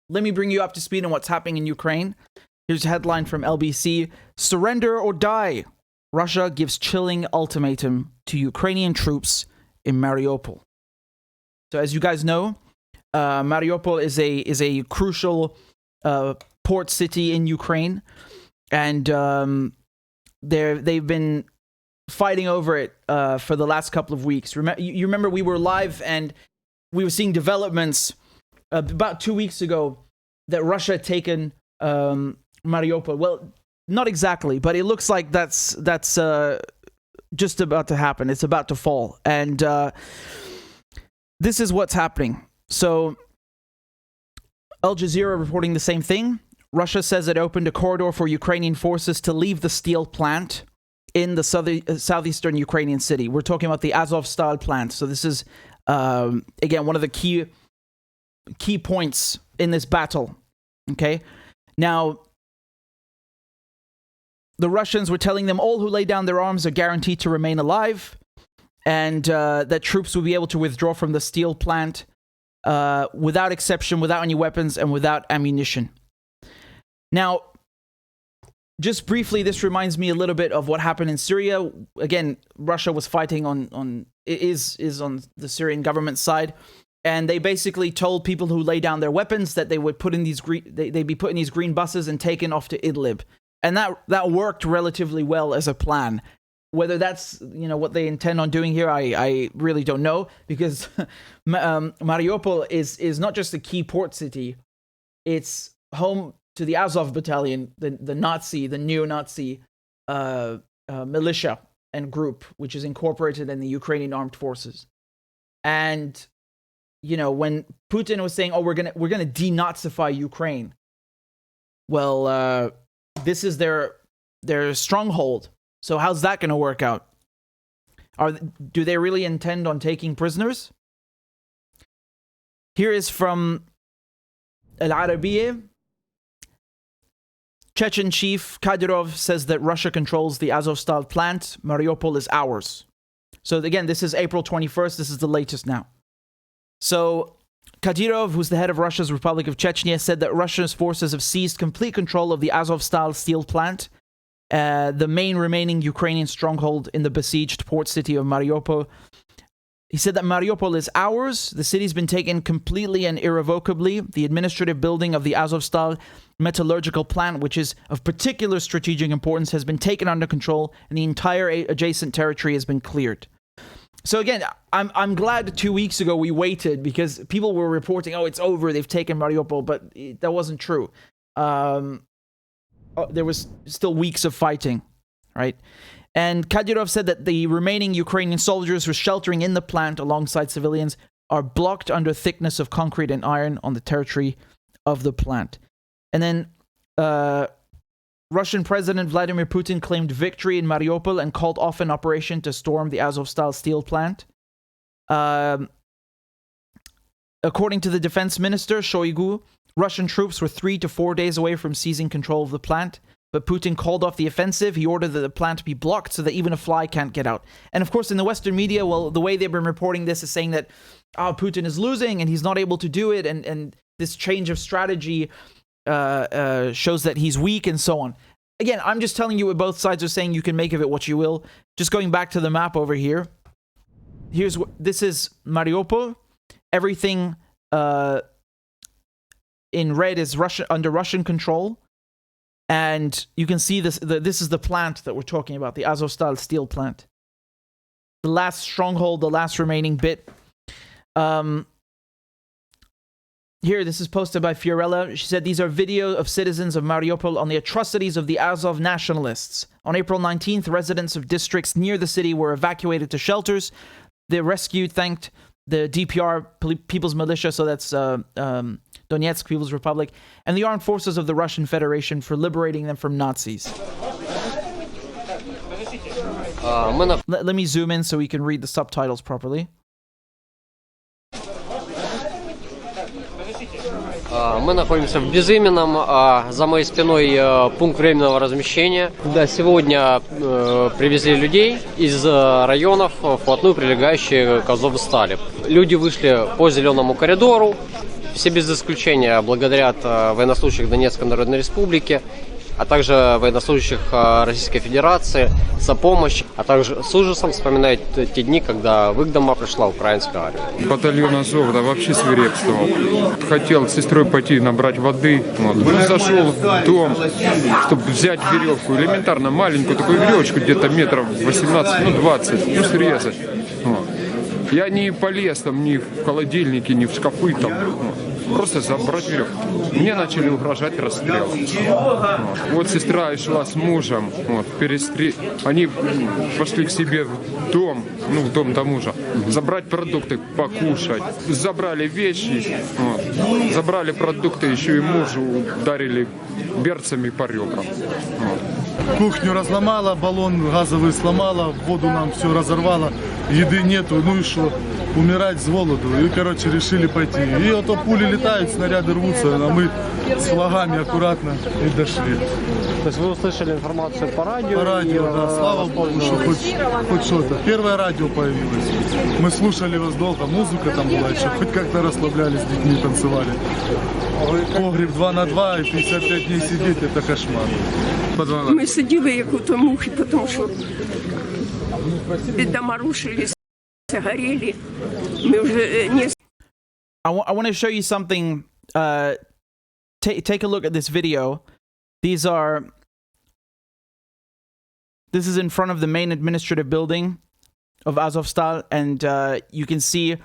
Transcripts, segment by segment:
let me bring you up to speed on what's happening in Ukraine. Here's a headline from LBC. Surrender or die. Russia gives chilling ultimatum to Ukrainian troops in Mariupol. So as you guys know, Mariupol is a crucial port city in Ukraine, and they've been fighting over it for the last couple of weeks. You remember we were live and we were seeing developments about 2 weeks ago that Russia had taken Mariupol. Well, not exactly, but it looks like that's just about to happen. It's about to fall, and this is what's happening. So Al Jazeera reporting the same thing. Russia says it opened a corridor for Ukrainian forces to leave the steel plant in the southeastern Ukrainian city. We're talking about the Azov style plant. So this is, again, one of the key points in this battle. Okay? Now, the Russians were telling them all who lay down their arms are guaranteed to remain alive, and that troops will be able to withdraw from the steel plant without exception, without any weapons, and without ammunition. Now, just briefly, this reminds me a little bit of what happened in Syria. Again, Russia was fighting is on the Syrian government side, and they basically told people who lay down their weapons that they would put in they'd be put in these green buses and taken off to Idlib, and that worked relatively well as a plan. Whether that's what they intend on doing here, I really don't know, because Mariupol is not just a key port city; it's home to the Azov battalion, the neo-Nazi militia and group, which is incorporated in the Ukrainian armed forces. And when Putin was saying, "Oh, we're gonna denazify Ukraine," well, this is their stronghold. So how's that going to work out? Do they really intend on taking prisoners? Here is from Al Arabiya. Chechen chief Kadyrov says that Russia controls the Azov-style plant. Mariupol is ours. So again, this is April 21st. This is the latest now. So Kadyrov, who's the head of Russia's Republic of Chechnya, said that Russia's forces have seized complete control of the Azov-style steel plant, the main remaining Ukrainian stronghold in the besieged port city of Mariupol. He said that Mariupol is ours. The city's been taken completely and irrevocably. The administrative building of the Azov-style metallurgical plant, which is of particular strategic importance, has been taken under control, and the entire adjacent territory has been cleared. So again, I'm glad 2 weeks ago we waited, because people were reporting, "Oh, it's over, they've taken Mariupol," but that wasn't true. There was still weeks of fighting, right? And Kadyrov said that the remaining Ukrainian soldiers who are sheltering in the plant alongside civilians are blocked under thickness of concrete and iron on the territory of the plant. And then Russian President Vladimir Putin claimed victory in Mariupol and called off an operation to storm the Azov-style steel plant. According to the defense minister, Shoigu, Russian troops were 3 to 4 days away from seizing control of the plant, but Putin called off the offensive. He ordered that the plant be blocked so that even a fly can't get out. And of course, in the Western media, well, the way they've been reporting this is saying that Putin is losing and he's not able to do it, and this change of strategy shows that he's weak and so on. Again, I'm just telling you what both sides are saying. You can make of it what you will. Just going back to the map over here. This is Mariupol. Everything in red is under Russian control. And you can see this is the plant that we're talking about, the Azov-style steel plant. The last stronghold, the last remaining bit. Here, this is posted by Figueredo. She said, these are videos of citizens of Mariupol on the atrocities of the Azov nationalists. On April 19th, residents of districts near the city were evacuated to shelters. The rescue thanked the DPR, People's Militia, so that's Donetsk People's Republic, and the armed forces of the Russian Federation for liberating them from Nazis. Let me zoom in so we can read the subtitles properly. Мы находимся в Безыменном, за моей спиной пункт временного размещения. Да, сегодня привезли людей из районов, вплотную прилегающих к Азовстали. Люди вышли по зеленому коридору, Все без исключения благодарят военнослужащих Донецкой Народной Республики, а также военнослужащих Российской Федерации за помощь, а также с ужасом вспоминают те дни, когда в их дома пришла украинская армия. Батальон Азов, да, вообще свирепствовал. Хотел с сестрой пойти набрать воды. Вот. Зашел в дом, чтобы взять веревку, элементарно маленькую такую веревочку, где-то метров 18, 20, срезать. Вот. Я не полез там ни в холодильнике, ни в шкафы там. Просто забрать веревку. Мне начали угрожать расстрелом. Вот сестра шла с мужем. Вот, они пошли к себе в дом, в дом до мужа. Забрать продукты, покушать. Забрали вещи, вот. Забрали продукты, еще и мужу ударили берцами по ребрам. Вот. Кухню разломала, баллон газовый сломала, воду нам все разорвало, еды нету, ну и что? Умирать с голоду. И, короче, решили пойти. И вот пули летают, снаряды рвутся, а мы с флагами аккуратно и дошли. То есть вы услышали информацию по радио? По радио, да. Слава Богу, что хоть что-то. Первое радио появилось. Мы слушали вас долго, музыка там была еще. Хоть как-то расслаблялись с детьми, танцевали. Погреб 2 на 2 и 55 дней сидеть, это кошмар. Ми сиділи як у мухи, тому що дома рушились, горели. Ми вже не... I want to show you something. Take a look at this video. This is in front of the main administrative building of Azovstal, and you can see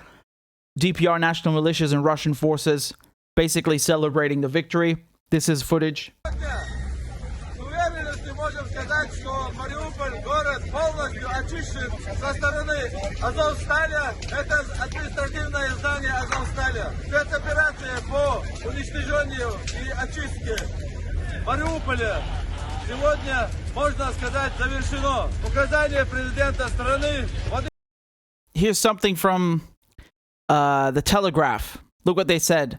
DPR national militias and Russian forces basically celebrating the victory. This is footage. Можем сказать, что Мариуполь, город, полностью очищен со стороны Азовсталя. Это административное здание Азовсталя. Спецоперация по уничтожению и очистке Мариуполя сегодня, можно сказать, завершено. Указание президента страны. Here's something from the Telegraph. Look what they said.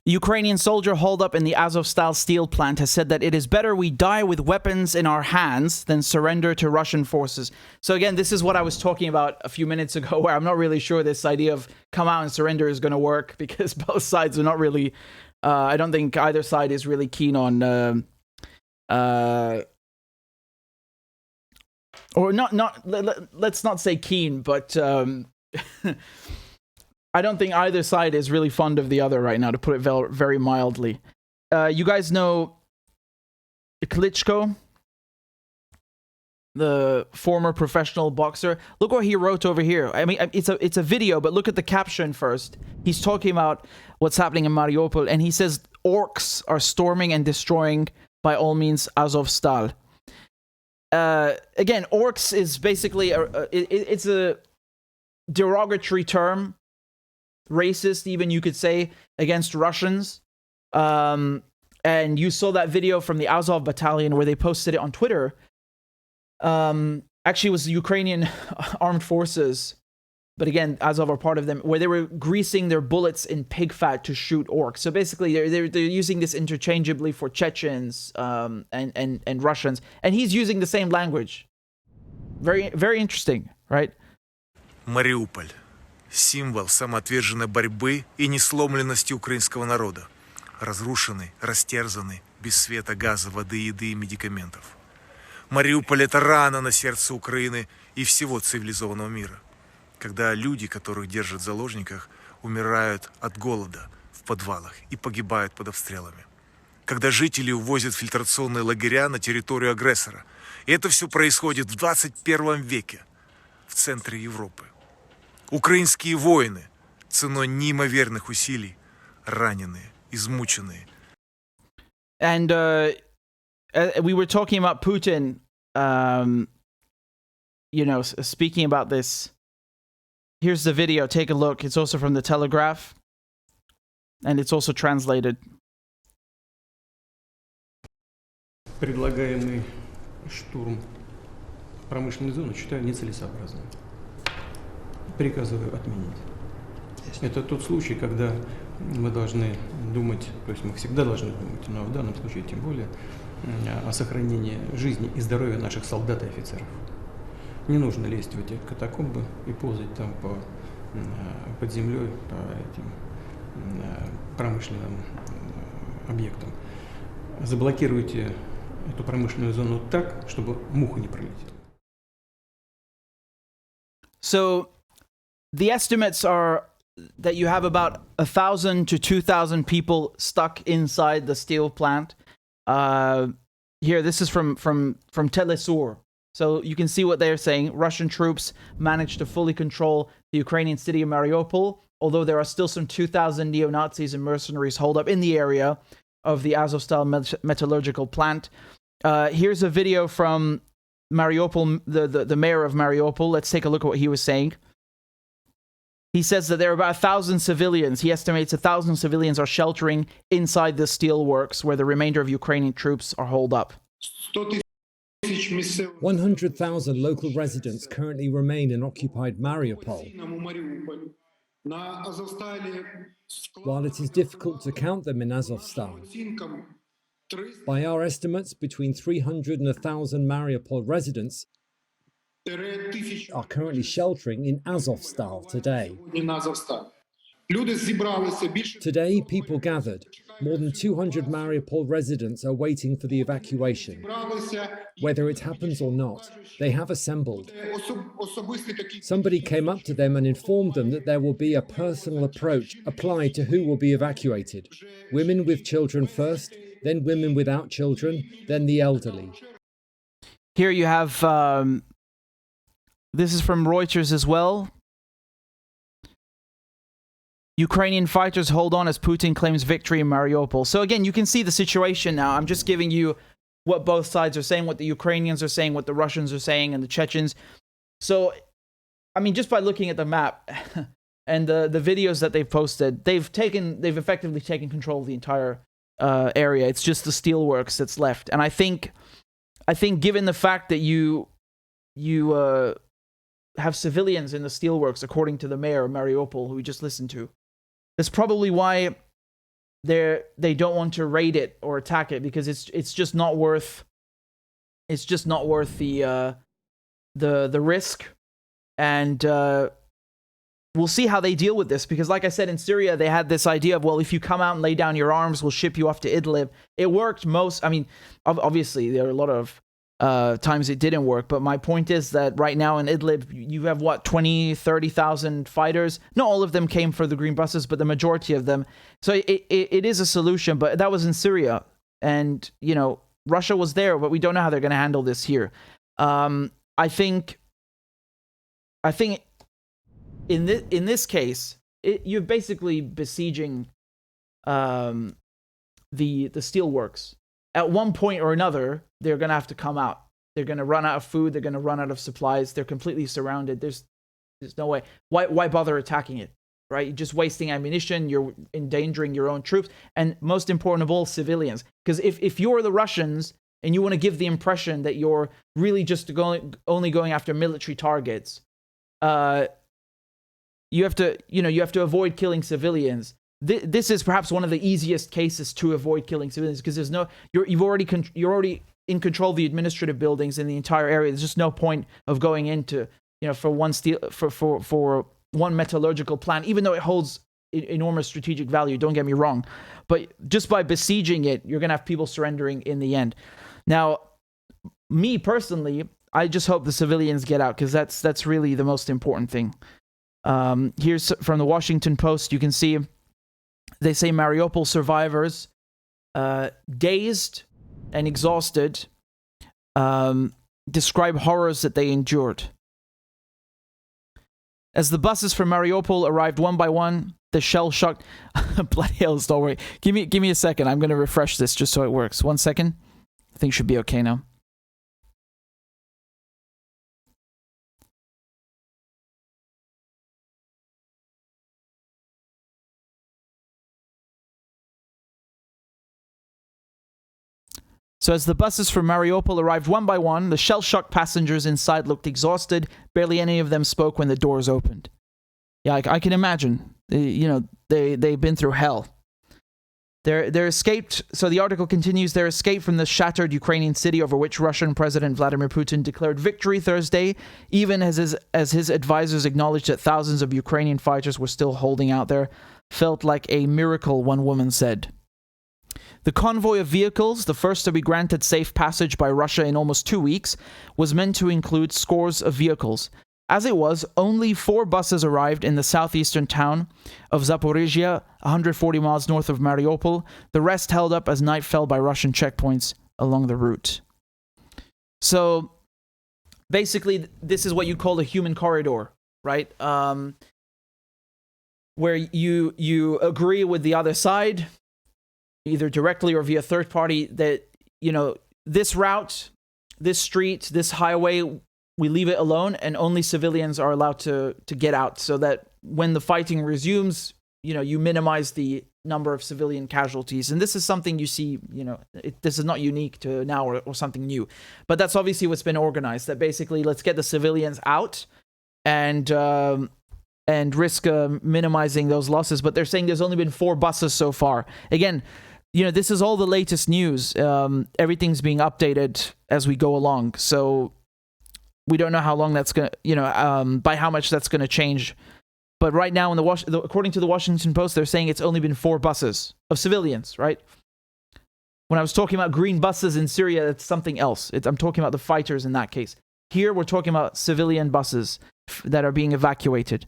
Ukrainian soldier holed up in the Azovstal steel plant has said that it is better we die with weapons in our hands than surrender to Russian forces. So again, this is what I was talking about a few minutes ago, where I'm not really sure this idea of come out and surrender is going to work, because both sides are not really, I don't think either side is really keen on, or let's not say keen, but I don't think either side is really fond of the other right now, to put it very mildly. You guys know Klitschko, the former professional boxer. Look what he wrote over here. I mean, it's a video, but look at the caption first. He's talking about what's happening in Mariupol, and he says orcs are storming and destroying by all means Azovstal. Again, orcs is basically it's a derogatory term, racist even, you could say, against Russians. And you saw that video from the Azov battalion where they posted it on Twitter. Actually, it was the Ukrainian armed forces, but again, Azov are part of them, where they were greasing their bullets in pig fat to shoot orcs. So basically, they're using this interchangeably for Chechens and Russians, and he's using the same language. Very, very interesting, right? Мариуполь. Символ самоотверженной борьбы и несломленности украинского народа. Разрушенный, растерзанный, без света, газа, воды, еды и медикаментов. Мариуполь – это рана на сердце Украины и всего цивилизованного мира. Когда люди, которых держат в заложниках, умирают от голода в подвалах и погибают под обстрелами. Когда жители увозят в фильтрационные лагеря на территорию агрессора. И это все происходит в 21 веке, в центре Европы. Украинские воины ценой неимоверных усилий, раненые, измученные. And we were talking about Putin, speaking about this. Here's the video. Take a look. It's also from the Telegraph, and it's also translated. Предлагаемый штурм промышленной зоны считаю нецелесообразным. Приказываю отменить. Это тот случай, когда мы должны думать, то есть мы всегда должны думать, но в данном случае тем более, о сохранении жизни и здоровья наших солдат и офицеров. Не нужно лезть в эти катакомбы и ползать там под землей, по этим промышленным объектам. Заблокируйте эту промышленную зону так, чтобы муха не пролетела. So the estimates are that you have about 1,000 to 2,000 people stuck inside the steel plant. Here, this is from Telesur. So you can see what they're saying. Russian troops managed to fully control the Ukrainian city of Mariupol, although there are still some 2,000 neo-Nazis and mercenaries holed up in the area of the Azov-style metallurgical plant. Here's a video from Mariupol, the mayor of Mariupol. Let's take a look at what he was saying. He says that there are about 1,000 civilians. He estimates 1,000 civilians are sheltering inside the steelworks where the remainder of Ukrainian troops are holed up. 100,000 local residents currently remain in occupied Mariupol. While it is difficult to count them in Azovstal, by our estimates, between 300 and 1,000 Mariupol residents are currently sheltering in Azovstal today. Today, people gathered. More than 200 Mariupol residents are waiting for the evacuation. Whether it happens or not, they have assembled. Somebody came up to them and informed them that there will be a personal approach applied to who will be evacuated. Women with children first, then women without children, then the elderly. Here you have, this is from Reuters as well. Ukrainian fighters hold on as Putin claims victory in Mariupol. So again, you can see the situation now. I'm just giving you what both sides are saying, what the Ukrainians are saying, what the Russians are saying, and the Chechens. So, I mean, just by looking at the map and the videos that they've posted, they've effectively taken control of the entire area. It's just the steelworks that's left. And I think given the fact that you have civilians in the steelworks, according to the mayor of Mariupol, who we just listened to, that's probably why they don't want to raid it or attack it, because it's just not worth the risk. And we'll see how they deal with this, because like I said, in Syria they had this idea of, well, if you come out and lay down your arms, we'll ship you off to Idlib. It worked obviously there are a lot of times it didn't work, but my point is that right now in Idlib you have 20,000-30,000 fighters. Not all of them came for the green buses, but the majority of them. So it is a solution, but that was in Syria, and Russia was there, but we don't know how they're going to handle this here. I think in this case you're basically besieging the steelworks. At one point or another, they're going to have to come out. They're going to run out of food. They're going to run out of supplies. They're completely surrounded. There's no way. Why bother attacking it, right? You're just wasting ammunition. You're endangering your own troops. And most important of all, civilians. Because if you're the Russians and you want to give the impression that you're really just only going after military targets, you have to avoid killing civilians. This is perhaps one of the easiest cases to avoid killing civilians, because you're already in control of the administrative buildings in the entire area. There's just no point of going into for one metallurgical plant, even though it holds enormous strategic value. Don't get me wrong, but just by besieging it, you're gonna have people surrendering in the end. Now, me personally, I just hope the civilians get out, because that's really the most important thing. Here's from the Washington Post. You can see. They say Mariupol survivors, dazed and exhausted, describe horrors that they endured. As the buses from Mariupol arrived one by one, the shell-shocked... Bloody hell, don't worry. Give me a second. I'm going to refresh this just so it works. 1 second. I think it should be okay now. So as the buses from Mariupol arrived one by one, the shell-shocked passengers inside looked exhausted. Barely any of them spoke when the doors opened. Yeah, I can imagine. They've been through hell. Their escaped. So the article continues. Their escape from the shattered Ukrainian city over which Russian President Vladimir Putin declared victory Thursday, even as his advisors acknowledged that thousands of Ukrainian fighters were still holding out there. felt like a miracle, one woman said. The convoy of vehicles, the first to be granted safe passage by Russia in almost 2 weeks, was meant to include scores of vehicles. As it was, only 4 buses arrived in the southeastern town of Zaporizhia, 140 miles north of Mariupol. The rest held up as night fell by Russian checkpoints along the route. So, basically, this is what you call a human corridor, right? Where you agree with the other side, either directly or via third party, that, you know, this route, this street, this highway, we leave it alone, and only civilians are allowed to get out, so that when the fighting resumes, you know, you minimize the number of civilian casualties. And this is something you see, you know, this is not unique to now or something new. But that's obviously what's been organized, that basically let's get the civilians out and risk minimizing those losses. But they're saying there's only been 4 buses so far. Again, you know, this is all the latest news. Everything's being updated as we go along. So we don't know how long that's going to, you know, by how much that's going to change. But right now, according to the Washington Post, they're saying it's only been 4 buses of civilians, right? When I was talking about green buses in Syria, it's something else. I'm talking about the fighters in that case. Here, we're talking about civilian buses that are being evacuated.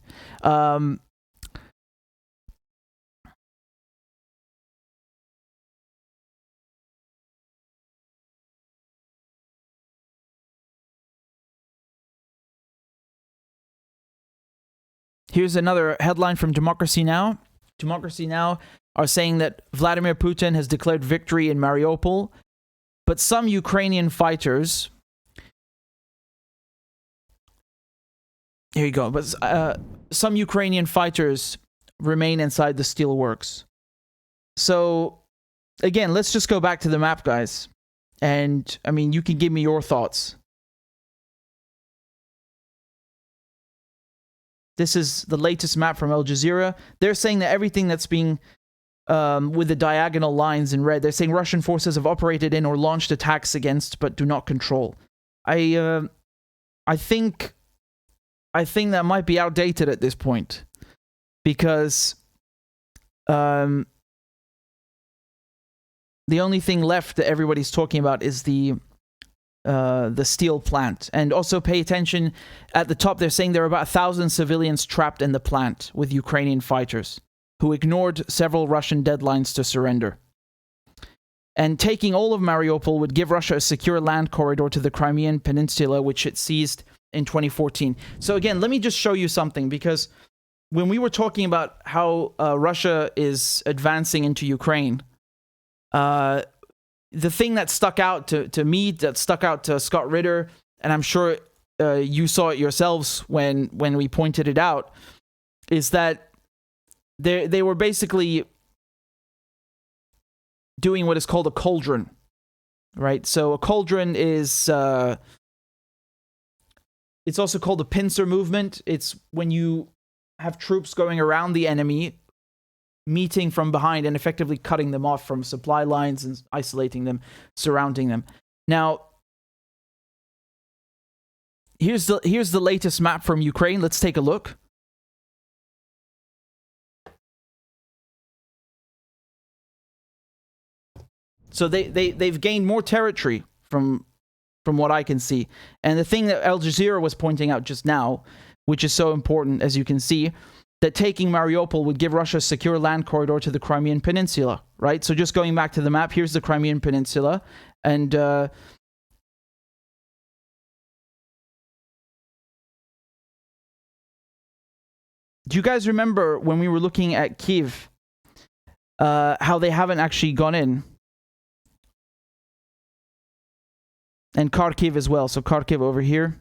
Here's another headline from Democracy Now! Democracy Now! Are saying that Vladimir Putin has declared victory in Mariupol, but some Ukrainian fighters... Here you go. But some Ukrainian fighters remain inside the steelworks. So, again, let's just go back to the map, guys. And, I mean, you can give me your thoughts. This is the latest map from Al Jazeera. They're saying that everything that's being, with the diagonal lines in red, they're saying Russian forces have operated in or launched attacks against, but do not control. I think that might be outdated at this point, because the only thing left that everybody's talking about is the steel plant. And also pay attention, at the top they're saying there are about 1,000 civilians trapped in the plant with Ukrainian fighters who ignored several Russian deadlines to surrender. And taking all of Mariupol would give Russia a secure land corridor to the Crimean Peninsula, which it seized in 2014. So again, let me just show you something, because when we were talking about how Russia is advancing into Ukraine, the thing that stuck out to me, that stuck out to Scott Ritter, and I'm sure you saw it yourselves when we pointed it out, is that they were basically doing what is called a cauldron, right? So a cauldron is... it's also called a pincer movement. It's when you have troops going around the enemy, meeting from behind and effectively cutting them off from supply lines and isolating them, surrounding them. Now, here's the latest map from Ukraine. Let's take a look. So they've gained more territory from what I can see. And the thing that Al Jazeera was pointing out just now, which is so important, as you can see, that taking Mariupol would give Russia a secure land corridor to the Crimean Peninsula, right? So just going back to the map, here's the Crimean Peninsula. And do you guys remember when we were looking at Kyiv, how they haven't actually gone in? And Kharkiv as well. So Kharkiv over here.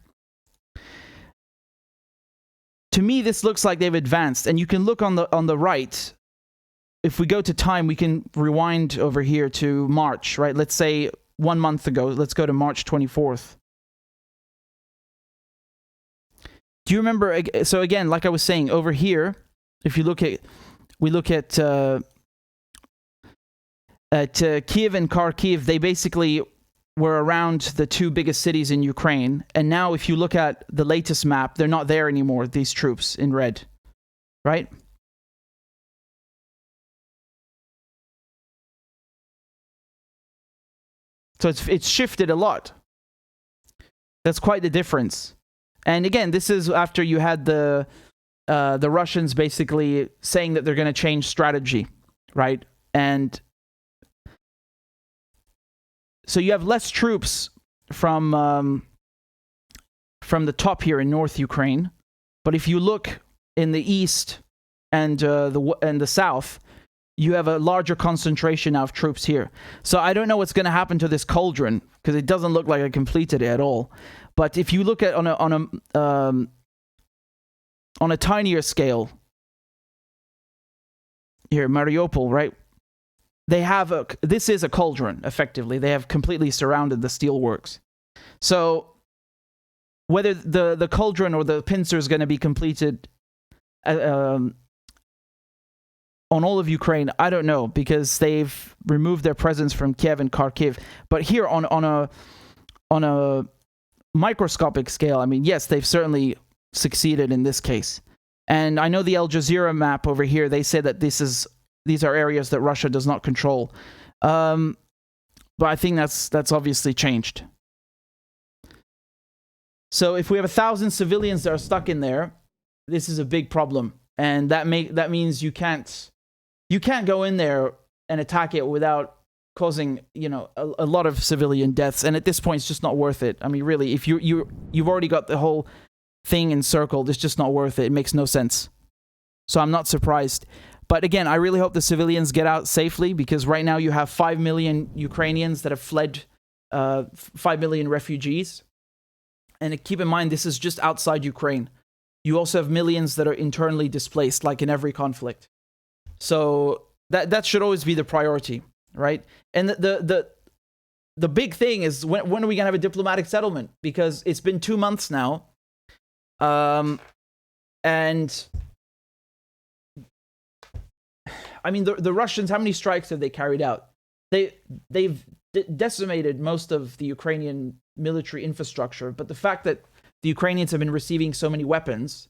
To me, this looks like they've advanced. And you can look on the right. If we go to time, we can rewind over here to March, right? Let's say 1 month ago. Let's go to March 24th. Do you remember? So again, like I was saying, over here, if you look at, we look at Kyiv and Kharkiv, they basically were around the 2 biggest cities in Ukraine. And now if you look at the latest map, they're not there anymore, these troops in red, right? So it's shifted a lot. That's quite the difference. And again, this is after you had the Russians basically saying that they're going to change strategy, right? And so you have less troops from the top here in North Ukraine, but if you look in the east and the south, you have a larger concentration of troops here. So I don't know what's going to happen to this cauldron, because it doesn't look like I completed it at all. But if you look at on a tinier scale, here Mariupol, right? They have this is a cauldron, effectively. They have completely surrounded the steelworks. So whether the cauldron or the pincer is going to be completed on all of Ukraine, I don't know, because they've removed their presence from Kiev and Kharkiv. But here on a microscopic scale, I mean, yes, they've certainly succeeded in this case. And I know the Al Jazeera map over here, they say that these are areas that Russia does not control. But I think that's obviously changed. So if we have 1,000 civilians that are stuck in there, this is a big problem. And that means you can't go in there and attack it without causing, a lot of civilian deaths. And at this point, it's just not worth it. I mean, really, if you've already got the whole thing encircled, it's just not worth it. It makes no sense. So I'm not surprised. But again, I really hope the civilians get out safely, because right now you have 5 million Ukrainians that have fled, 5 million refugees. And keep in mind, this is just outside Ukraine. You also have millions that are internally displaced, like in every conflict. So that should always be the priority, right? And the big thing is, when are we going to have a diplomatic settlement? Because it's been 2 months now. And I mean, the Russians, how many strikes have they carried out? They've decimated most of the Ukrainian military infrastructure, but the fact that the Ukrainians have been receiving so many weapons,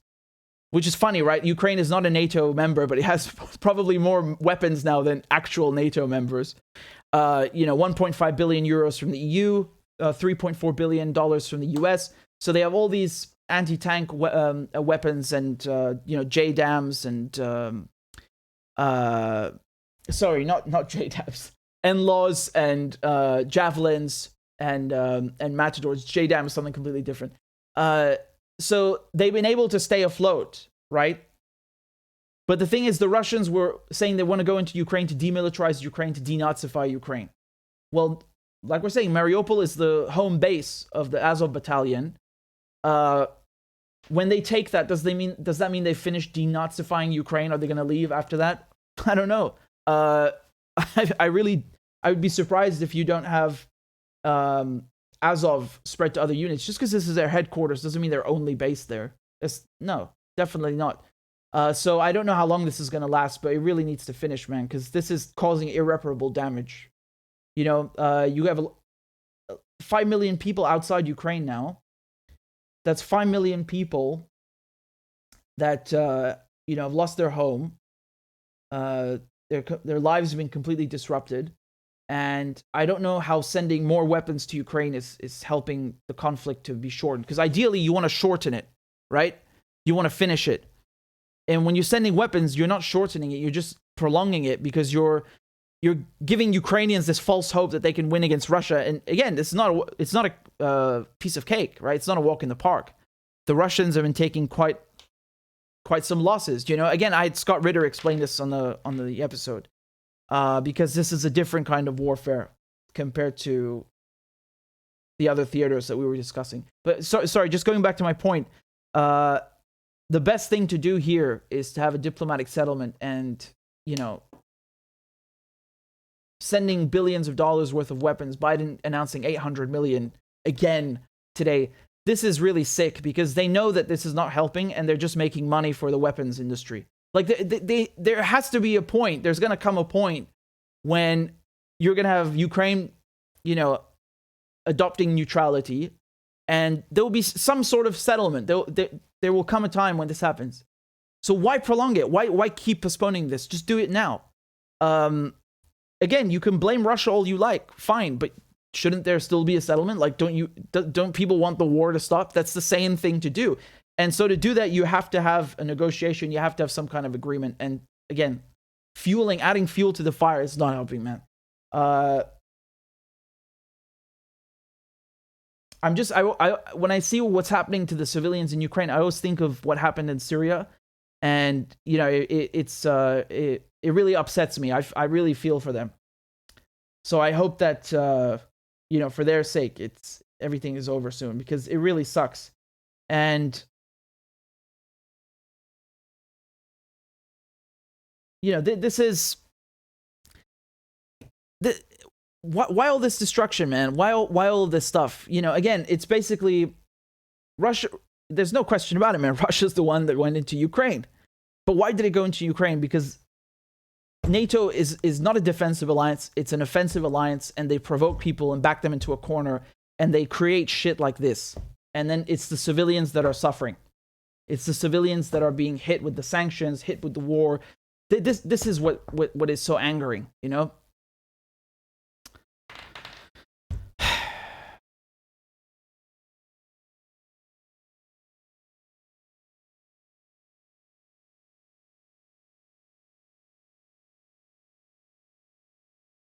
which is funny, right? Ukraine is not a NATO member, but it has probably more weapons now than actual NATO members. 1.5 billion euros from the EU, $3.4 billion from the US. So they have all these anti-tank weapons and, JDAMs and, sorry, not JDAMs, NLAWs and javelins and Matadors. JDAM is something completely different. So they've been able to stay afloat, right? But the thing is, the Russians were saying they want to go into Ukraine to demilitarize Ukraine, to denazify Ukraine. Well, like we're saying, Mariupol is the home base of the Azov battalion. When they take that, does that mean they finished denazifying Ukraine? Are they going to leave after that? I don't know. I would be surprised if you don't have Azov spread to other units. Just because this is their headquarters doesn't mean they're only based there. No, definitely not. So I don't know how long this is going to last, but it really needs to finish, man, because this is causing irreparable damage. You have 5 million people outside Ukraine now. That's 5 million people that have lost their home. Their lives have been completely disrupted. And I don't know how sending more weapons to Ukraine is helping the conflict to be shortened. Because ideally, you want to shorten it, right? You want to finish it. And when you're sending weapons, you're not shortening it. You're just prolonging it, because you're giving Ukrainians this false hope that they can win against Russia. And again, it's not a piece of cake, right? It's not a walk in the park. The Russians have been taking quite some losses. Again, I had Scott Ritter explain this on the episode. Because this is a different kind of warfare compared to the other theaters that we were discussing. But sorry, just going back to my point, the best thing to do here is to have a diplomatic settlement, and, sending billions of dollars worth of weapons, Biden announcing 800 million again today. This is really sick, because they know that this is not helping, and they're just making money for the weapons industry. Like, there has to be a point. There's going to come a point when you're going to have Ukraine, adopting neutrality, and there will be some sort of settlement. There will come a time when this happens. So why prolong it? Why keep postponing this? Just do it now. Again, you can blame Russia all you like. Fine, but shouldn't there still be a settlement? Like, don't people want the war to stop? That's the same thing to do. And so to do that, you have to have a negotiation. You have to have some kind of agreement. And again, adding fuel to the fire is not helping, man. When I see what's happening to the civilians in Ukraine, I always think of what happened in Syria, and you know, it really upsets me. I really feel for them. So I hope that you know, for their sake, everything is over soon, because it really sucks. And you know, this is why all this destruction, man? Why all of this stuff? You know, again, it's basically Russia. There's no question about it, man. Russia's the one that went into Ukraine. But why did it go into Ukraine? Because NATO is not a defensive alliance. It's an offensive alliance, and they provoke people and back them into a corner, and they create shit like this. And then it's the civilians that are suffering. It's the civilians that are being hit with the sanctions, hit with the war. This is what is so angering, you know?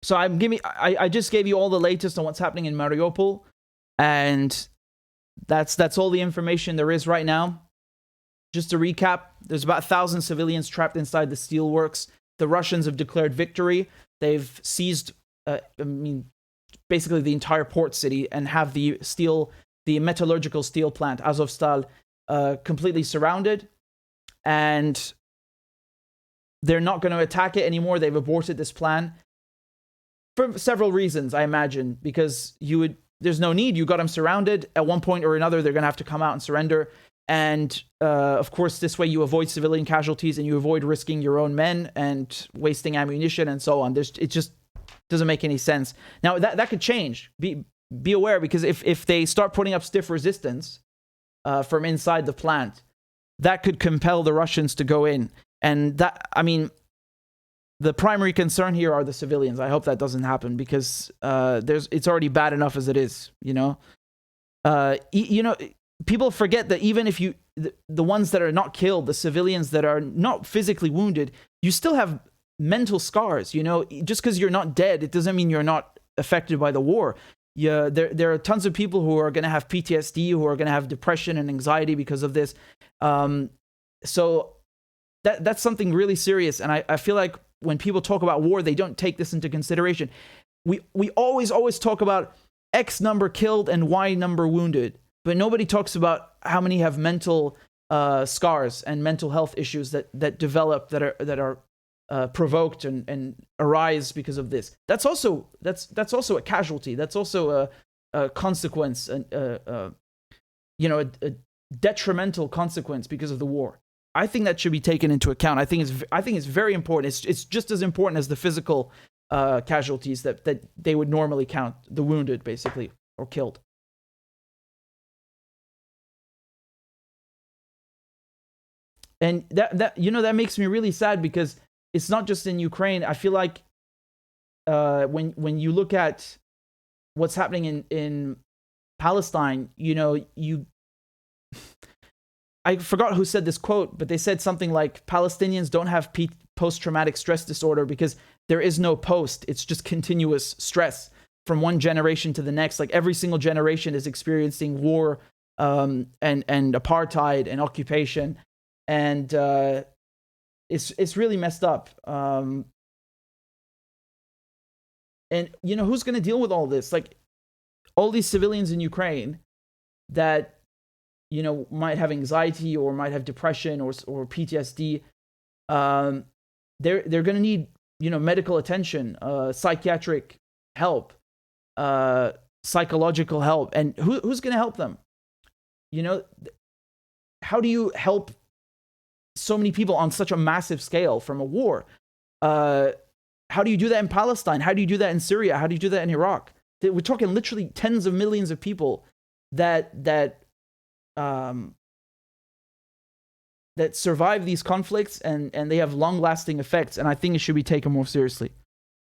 So I just gave you all the latest on what's happening in Mariupol, and that's all the information there is right now. Just to recap, there's about 1,000 civilians trapped inside the steelworks. The Russians have declared victory. They've seized, basically the entire port city, and have the metallurgical steel plant, Azovstal, completely surrounded. And they're not going to attack it anymore. They've aborted this plan. For several reasons, I imagine, because there's no need. You got them surrounded. At one point or another, they're going to have to come out and surrender. And of course, this way you avoid civilian casualties, and you avoid risking your own men and wasting ammunition and so on. It just doesn't make any sense. Now, that could change. Be aware, because if they start putting up stiff resistance from inside the plant, that could compel the Russians to go in. And the primary concern here are the civilians. I hope that doesn't happen, because it's already bad enough as it is, you know? People forget that even if the ones that are not killed, the civilians that are not physically wounded, you still have mental scars, you know? Just because you're not dead, it doesn't mean you're not affected by the war. Yeah, there are tons of people who are going to have PTSD, who are going to have depression and anxiety because of this. So that's something really serious. And I feel like when people talk about war, they don't take this into consideration. We always talk about X number killed and Y number wounded, but nobody talks about how many have mental scars and mental health issues that develop, that are provoked and arise because of this. That's also a casualty. That's also a consequence, a detrimental consequence because of the war. I think that should be taken into account. I think it's very important. It's just as important as the physical casualties that they would normally count, the wounded, basically, or killed. And that makes me really sad, because it's not just in Ukraine. I feel like when you look at what's happening in Palestine, I forgot who said this quote, but they said something like, Palestinians don't have post-traumatic stress disorder because there is no post. It's just continuous stress from one generation to the next. Like, every single generation is experiencing war and apartheid and occupation. And it's really messed up. And who's going to deal with all this? Like, all these civilians in Ukraine that might have anxiety or might have depression or PTSD. They're going to need medical attention, psychiatric help, psychological help, and who's going to help them? How do you help so many people on such a massive scale from a war? How do you do that in Palestine? How do you do that in Syria? How do you do that in Iraq? We're talking literally tens of millions of people that survive these conflicts, and they have long-lasting effects, and I think it should be taken more seriously.